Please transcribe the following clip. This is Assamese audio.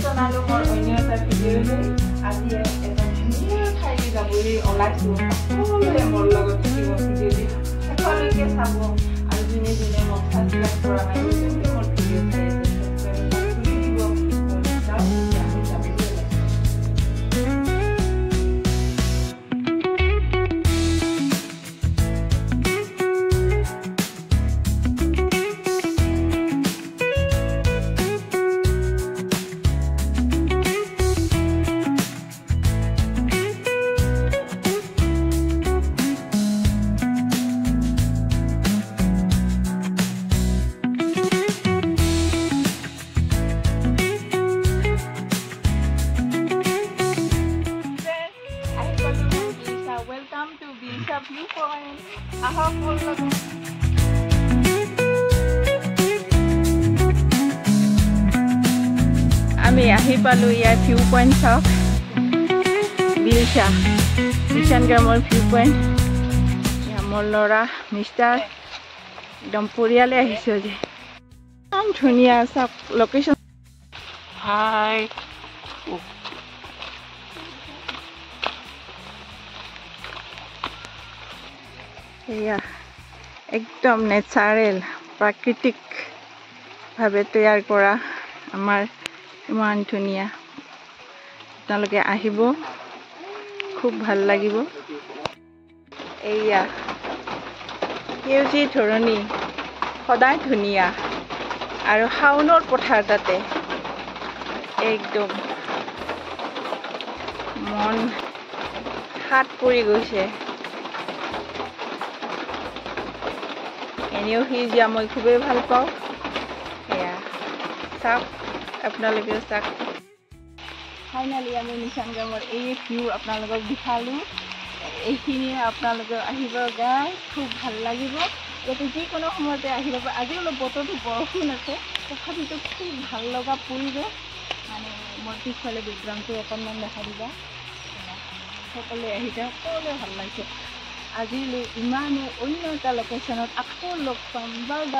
জনালো মোৰ অন্য এটা ভিডিঅ'লৈ আজি এটা ধুনীয়া ঠাইলৈ যাবলৈ ওলাইছোঁ সকলোৱে মোৰ লগত থাকিব ভিডিঅ'টি শেষলৈকে চাব আৰু যোনে যোনে মোক ছাবস্ক্ৰাইব কৰা নাই তেওঁলোকে মোৰ ভিডিঅ' চাই আছে ছাবস্ক্ৰাইব কৰি দিব যাওঁ আমি যাবলৈ viewpoint. আমি আহি পালো ইয়াৰ ভিউ পইণ্ট চাওক বিলশান গ্ৰামৰ ভিউ পইণ্ট মোৰ ল'ৰা মিষ্টাৰ একদম পৰিয়ালে আহিছে যে ইমান ধুনীয়া চাওক লোকেশ্যন হাই এয়া একদম নেচাৰেল প্ৰাকৃতিকভাৱে তৈয়াৰ কৰা আমাৰ ইমান ধুনীয়া আপোনালোকে আহিব খুব ভাল লাগিব এয়া সেউজী ধৰণী সদায় ধুনীয়া আৰু শাওনৰ পথাৰ তাতে একদম মন হাত পৰি গৈছে এনেও সেউজীয়া মই খুবেই ভাল পাওঁ এয়া চাওক আপোনালোকেও চাওক ফাইনেলি আমি নিচান গ্ৰামৰ এই ভিউ আপোনালোকক দেখালোঁ এইখিনিয়ে আপোনালোকে আহিব গাই খুব ভাল লাগিব ইয়াতে যিকোনো সময়তে আহিব আজি অলপ বতৰটো বৰষুণ আছে তথাপিতো খুব ভাল লগা পৰিৱেশ মানে মোৰ পিছফালে বেকগ্ৰাউণ্ডটো অকণমান দেখা দিবা সকলোৱে আহিছে সকলোৱে ভাল লাগিছে আজিলৈ ইমানে অন্য এটা লোকেশ্যনত আকৌ লগ পাম বাই বাই